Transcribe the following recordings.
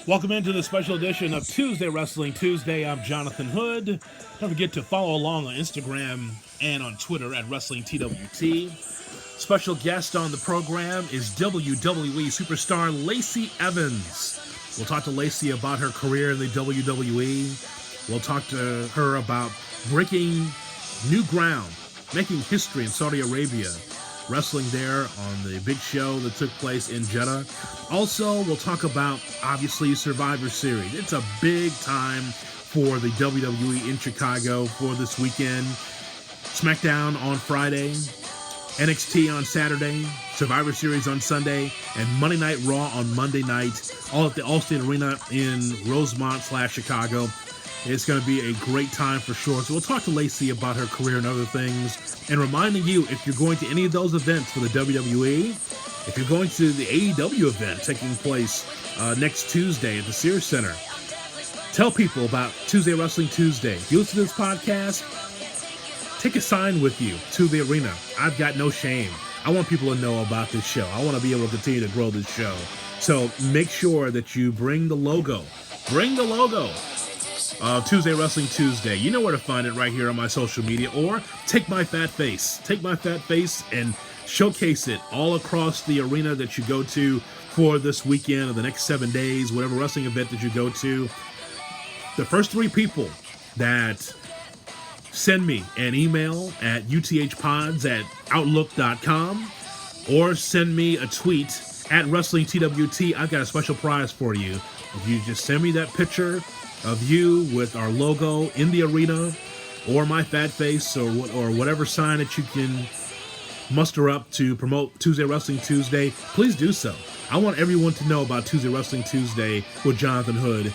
Welcome into the special edition of Tuesday Wrestling Tuesday. I'm Jonathan Hood. Don't forget to follow along on Instagram and on Twitter at Wrestling TWT. Special guest on the program is WWE Superstar Lacey Evans. We'll talk to Lacey about her career in the WWE. We'll talk to her about breaking new ground, making history in Saudi Arabia, wrestling there on the big show that took place in Jeddah. Also, we'll talk about, obviously, Survivor Series. It's a big time for the WWE in Chicago for this weekend. SmackDown on Friday, NXT on Saturday, Survivor Series on Sunday, and Monday Night Raw on Monday night, all at the Allstate Arena in Rosemont/Chicago. It's going to be a great time for sure. So we'll talk to Lacey about her career and other things. And reminding you, if you're going to any of those events for the WWE, if you're going to the AEW event taking place next Tuesday at the Sears Center, tell people about Tuesday Wrestling Tuesday. If you listen to this podcast, take a sign with you to the arena. I've got no shame. I want people to know about this show. I want to be able to continue to grow this show. So make sure that you bring the logo. Bring the logo of Tuesday Wrestling Tuesday. You know where to find it, right here on my social media, or take my fat face. Take my fat face and showcase it all across the arena that you go to for this weekend or the next 7 days, whatever wrestling event that you go to. The first 3 people that send me an email at uthpods@outlook.com or send me a tweet at WrestlingTWT, I've got a special prize for you. If you just send me that picture of you with our logo in the arena, or my fat face, or whatever sign that you can muster up to promote Tuesday Wrestling Tuesday, please do so. I want everyone to know about Tuesday Wrestling Tuesday with Jonathan Hood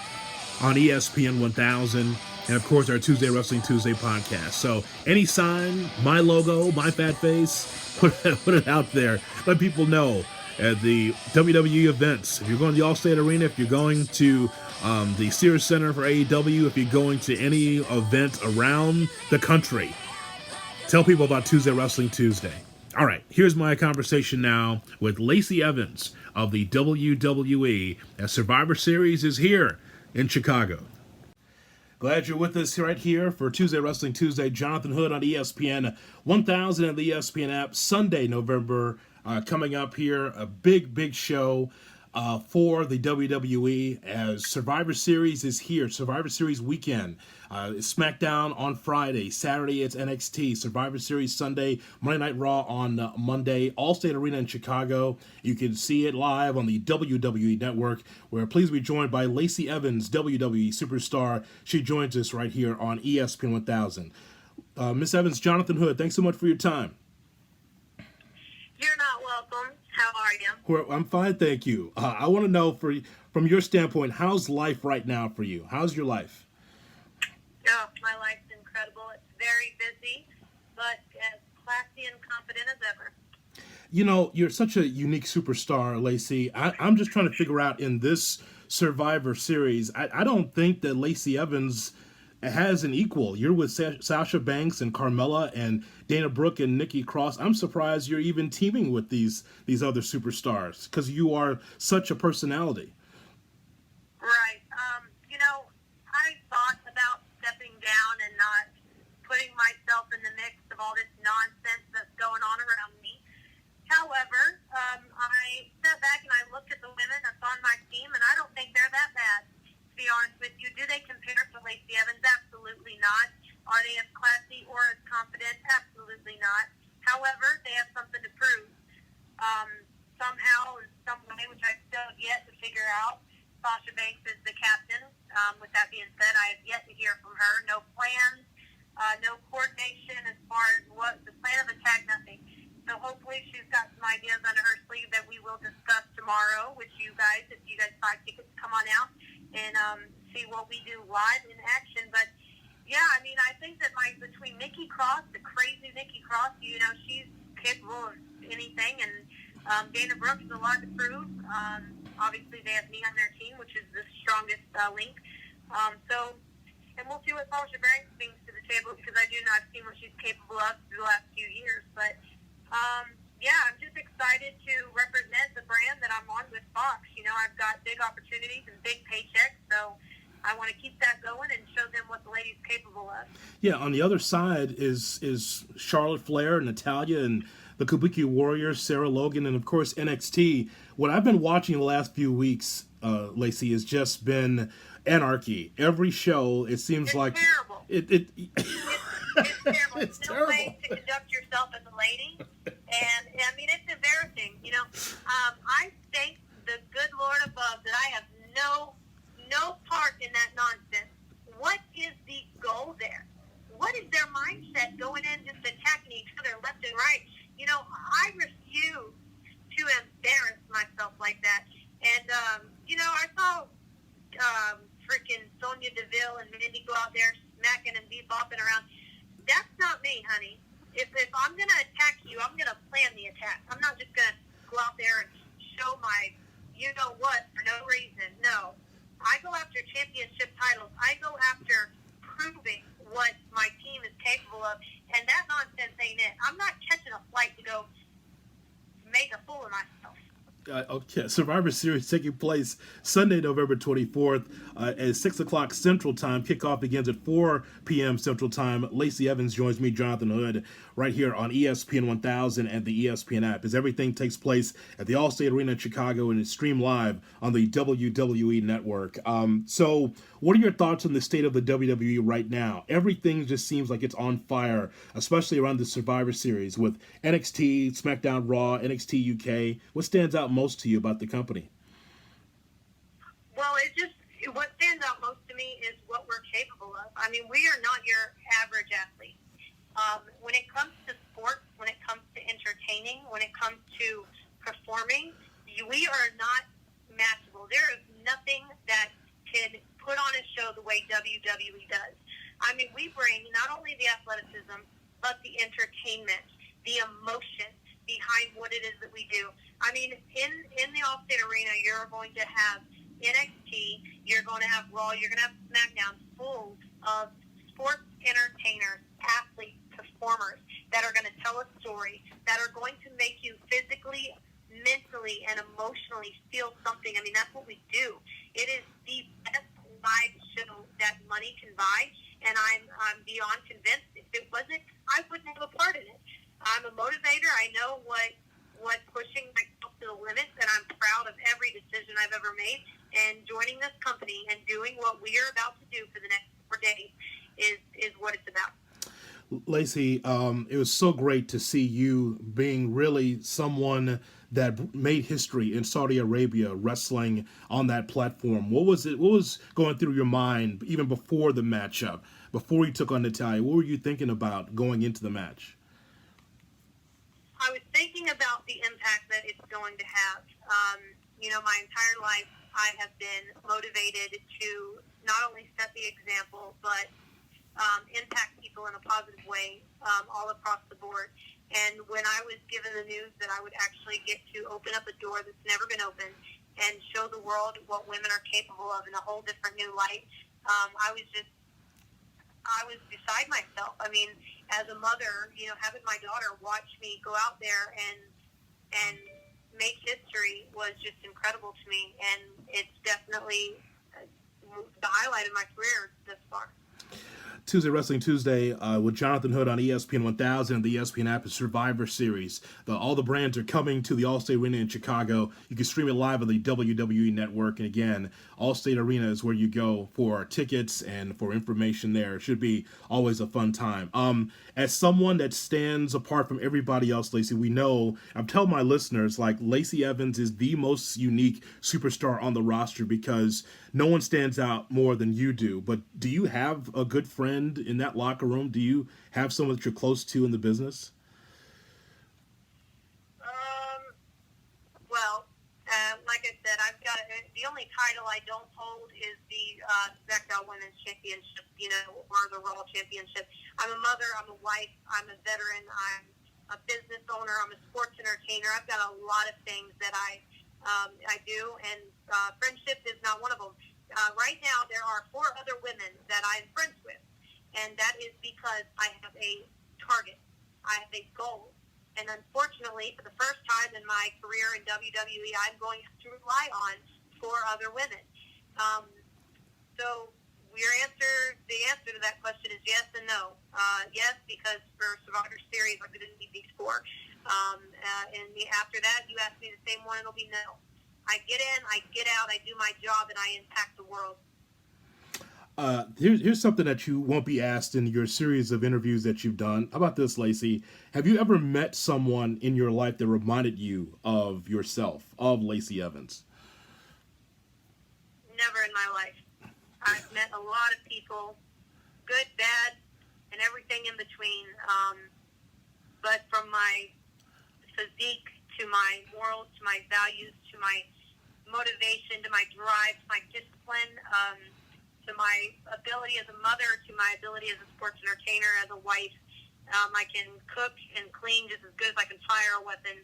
on ESPN 1000, and of course our Tuesday Wrestling Tuesday podcast. So any sign, my logo, my fat face, put it out there. Let people know at the WWE events. If you're going to the Allstate Arena, if you're going to the Sears Center for AEW, if you're going to any event around the country, tell people about Tuesday Wrestling Tuesday. All right, here's my conversation now with Lacey Evans of the WWE as Survivor Series is here in Chicago. Glad you're with us right here for Tuesday Wrestling Tuesday. Jonathan Hood on ESPN 1000 and the ESPN app. Sunday, November, coming up here. A big show for the WWE as Survivor Series is here. Survivor Series weekend. SmackDown on Friday. Saturday it's NXT. Survivor Series Sunday. Monday Night Raw on Monday. Allstate Arena in Chicago. You can see it live on the WWE Network. We're pleased to be joined by Lacey Evans, WWE Superstar. She joins us right here on ESPN 1000. Miss Evans, Jonathan Hood, thanks so much for your time. You're not welcome. How are you? I'm fine, thank you. I want to know, from your standpoint, how's life right now for you? How's your life? Oh, my life's incredible. It's very busy, but as classy and confident as ever. You know, you're such a unique superstar, Lacey. I'm just trying to figure out in this Survivor Series, I don't think that Lacey Evans has an equal. You're with Sasha Banks and Carmella and Dana Brooke and Nikki Cross. I'm surprised you're even teaming with these other superstars because you are such a personality. Right. I thought about stepping down and not putting myself in the mix of all this nonsense that's going on around me. However, I stepped back and I looked at the women that's on my team, and I don't think they're that bad. To be honest with you, do they compare to Lacey Evans? Absolutely not. Are they as classy or as confident? Absolutely not. However, they have something to prove. Somehow, in some way, which I've still yet to figure out, Sasha Banks is the captain. With that being said, I have yet to hear from her. No plans, no coordination as far as what the plan of attack, nothing. So hopefully she's got some ideas under her sleeve that we will discuss tomorrow with you guys. If you guys buy tickets, come on out and see what we do live in action. But yeah, I mean, I think that between Nikki Cross, the crazy Nikki Cross, she's capable of anything, and Dana Brooke has a lot to prove. Obviously, they have me on their team, which is the strongest link. And we'll see what Sasha Banks brings to the table, because I do not see what she's capable of through the last few years. But Yeah, I'm just excited to represent the brand that I'm on with Fox. You know, I've got big opportunities and big paychecks, so I want to keep that going and show them what the lady's capable of. Yeah, on the other side is Charlotte Flair, Natalia, and the Kabuki Warriors, Sarah Logan, and of course NXT. What I've been watching the last few weeks, Lacey, has just been anarchy. Every show, it seems It's like terrible. it It's terrible. It's There's no terrible. way to conduct yourself as a lady. And, I mean, it's embarrassing. You know, I thank the good Lord above that I have no part in that nonsense. What is the goal there? What is their mindset going in just attacking each other left and right? You know, I refuse to embarrass myself like that. And, you know, I saw freaking Sonya Deville and Mindy go out there smacking and bopping around. That's not me, honey. If I'm going to attack you, I'm going to plan the attack. I'm not just going to go out there and show my you-know-what for no reason. No. I go after championship titles. I go after proving what my team is capable of, and that nonsense ain't it. I'm not catching a flight to go make a fool of myself. Okay, Survivor Series taking place Sunday, November 24th at 6 o'clock Central Time. Kickoff begins at 4 p.m. Central Time. Lacey Evans joins me, Jonathan Hood, right here on ESPN 1000 and the ESPN app, as everything takes place at the Allstate Arena in Chicago and is streamed live on the WWE Network. So what are your thoughts on the state of the WWE right now? Everything just seems like it's on fire, especially around the Survivor Series with NXT, SmackDown Raw, NXT UK. What stands out most to you about the company? Well, what stands out most to me is what we're capable of. I mean, we are not your average athlete. When it comes to sports, when it comes to entertaining, when it comes to performing, we are not matchable. There is nothing that can put on a show the way WWE does. I mean, we bring not only the athleticism, but the entertainment, the emotion behind what it is that we do. I mean, in the Allstate Arena, you're going to have NXT, you're going to have Raw, you're going to have SmackDown full of sports entertainers, athletes, performers that are going to tell a story, that are going to make you physically, mentally, and emotionally feel something. I mean, that's what we do. It is the best live show that money can buy, and I'm beyond convinced if it wasn't, I wouldn't have a part in it. I'm a motivator. I know what pushing myself to the limits, and I'm proud of every decision I've ever made. And joining this company and doing what we are about to do for the next 4 days is what it's about. Lacey, it was so great to see you being really someone that made history in Saudi Arabia, wrestling on that platform. What was going through your mind even before the matchup, before you took on Natalia? What were you thinking about going into the match? I was thinking about the impact that it's going to have. My entire life I have been motivated to not only set the example, but impact people in a positive way all across the board. And when I was given the news that I would actually get to open up a door that's never been opened and show the world what women are capable of in a whole different new light, I was beside myself. I mean, as a mother, having my daughter watch me go out there and make history was just incredible to me, and it's definitely the highlight of my career thus far. Tuesday Wrestling Tuesday with Jonathan Hood on ESPN 1000 and the ESPN app is Survivor Series. All the brands are coming to the Allstate Arena in Chicago. You can stream it live on the WWE Network. And again, Allstate Arena is where you go for tickets and for information there. It should be always a fun time. As someone that stands apart from everybody else, Lacey, we know, I'm telling my listeners, like, Lacey Evans is the most unique superstar on the roster because no one stands out more than you do. But do you have a good friend in that locker room? Do you have someone that you're close to in the business? Like I said, I've got the only title I don't hold is the SmackDown Women's Championship, or the Raw Championship. I'm a mother, I'm a wife, I'm a veteran, I'm a business owner, I'm a sports entertainer. I've got a lot of things that I do, and friendship is not one of them. Right now, there are 4 other women that I'm friends with, and that is because I have a target. I have a goal. And unfortunately, for the first time in my career in WWE, I'm going to rely on 4 other women. So the answer to that question is yes and no. Yes, because for Survivor Series, I'm going to need these 4. After that, you ask me the same one, it'll be no. I get in, I get out, I do my job, and I impact the world. Here's something that you won't be asked in your series of interviews that you've done. How about this, Lacey? Have you ever met someone in your life that reminded you of yourself, of Lacey Evans? Never in my life. I've met a lot of people, good, bad, and everything in between. But from my physique to my morals, to my values, to my motivation, to my drive, to my discipline, to my ability as a mother, to my ability as a sports entertainer, as a wife, I can cook and clean just as good as I can fire a weapon.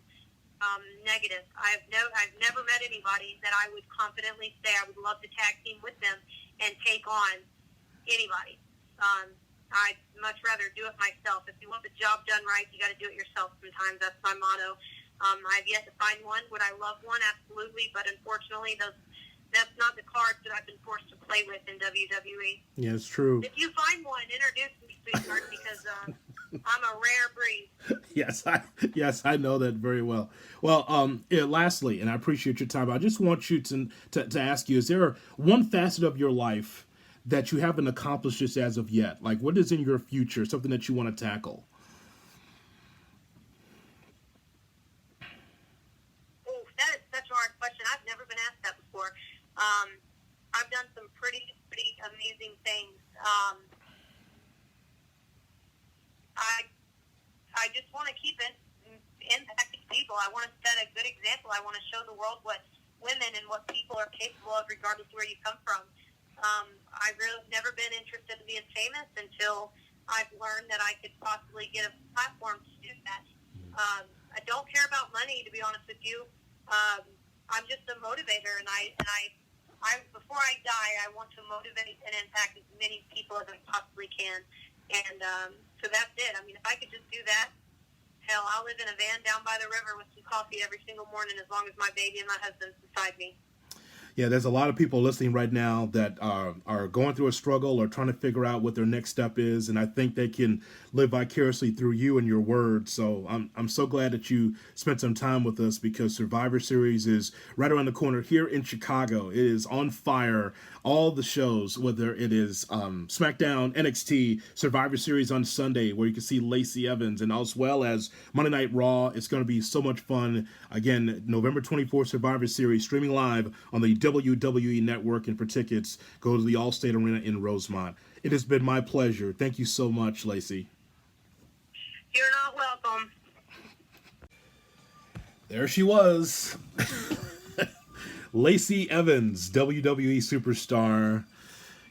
Negative. I've never met anybody that I would confidently say I would love to tag team with them and take on anybody. I'd much rather do it myself. If you want the job done right, you got to do it yourself sometimes. That's my motto. I've yet to find one. Would I love one? Absolutely. But unfortunately, that's not the cards that I've been forced to play with in WWE. Yeah, it's true. If you find one, introduce me, sweetheart, because I'm a rare breed. Yes, I know that very well. Well, lastly, and I appreciate your time, I just want you to ask you, is there one facet of your life that you haven't accomplished just as of yet? Like, what is in your future, something that you want to tackle? Oh, that is such a hard question. I've never been asked that before. I've done some pretty amazing things. I just want to keep impacting people. I want to set a good example. I want to show the world what women and what people are capable of, regardless of where you come from. I've really never been interested in being famous until I've learned that I could possibly get a platform to do that. I don't care about money, to be honest with you. I'm just a motivator, and I before I die, I want to motivate and impact as many people as I possibly can. And so that's it. I mean, if I could just do that, hell, I'll live in a van down by the river with some coffee every single morning as long as my baby and my husband's beside me. Yeah, there's a lot of people listening right now that are going through a struggle or trying to figure out what their next step is, and I think they can live vicariously through you and your words. So I'm so glad that you spent some time with us, because Survivor Series is right around the corner here in Chicago. It is on fire. All the shows, whether it is SmackDown, NXT, Survivor Series on Sunday, where you can see Lacey Evans, and as well as Monday Night Raw. It's going to be so much fun. Again, November 24th, Survivor Series, streaming live on the WWE Network. And for tickets, go to the Allstate Arena in Rosemont. It has been my pleasure. Thank you so much, Lacey. You're not welcome. There she was. Lacey Evans, WWE Superstar.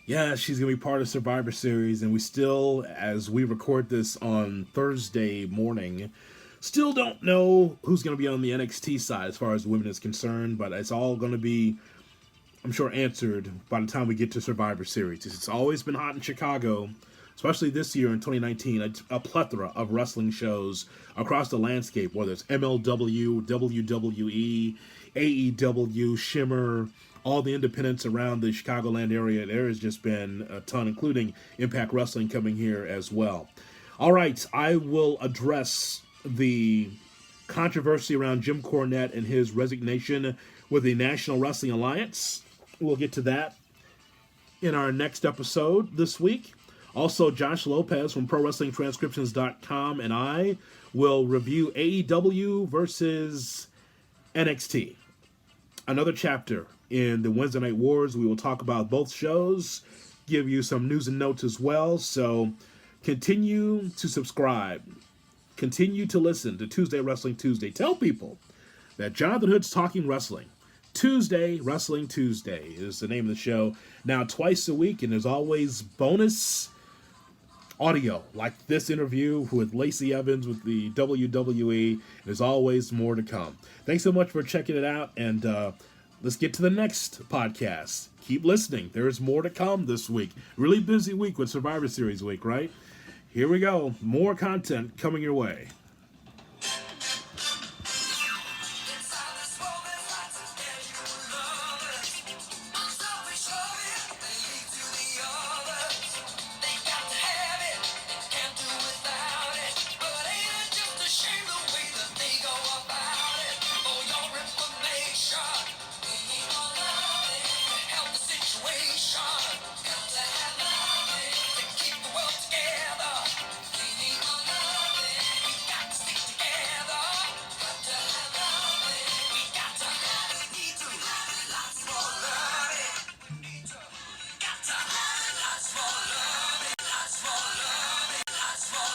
Yeah, she's going to be part of Survivor Series, and we still, as we record this on Thursday morning, still don't know who's going to be on the NXT side as far as women is concerned, but it's all going to be, I'm sure, answered by the time we get to Survivor Series. It's always been hot in Chicago, especially this year in 2019, a plethora of wrestling shows across the landscape, whether it's MLW, WWE, AEW, Shimmer, all the independents around the Chicagoland area. There has just been a ton, including Impact Wrestling coming here as well. All right, I will address the controversy around Jim Cornette and his resignation with the National Wrestling Alliance. We'll get to that in our next episode this week. Also, Josh Lopez from ProWrestlingTranscriptions.com and I will review AEW versus NXT. Another chapter in the Wednesday Night Wars. We will talk about both shows, give you some news and notes as well. So continue to subscribe. Continue to listen to Tuesday Wrestling Tuesday. Tell people that Jonathan Hood's Talking Wrestling. Tuesday Wrestling Tuesday is the name of the show. Now twice a week, and there's always bonus audio like this interview with Lacey Evans with the WWE. There's always more to come. Thanks so much for checking it out, and let's get to the next podcast. Keep listening. There's more to come this week. Really busy week with Survivor Series week, right? Here we go. More content coming your way.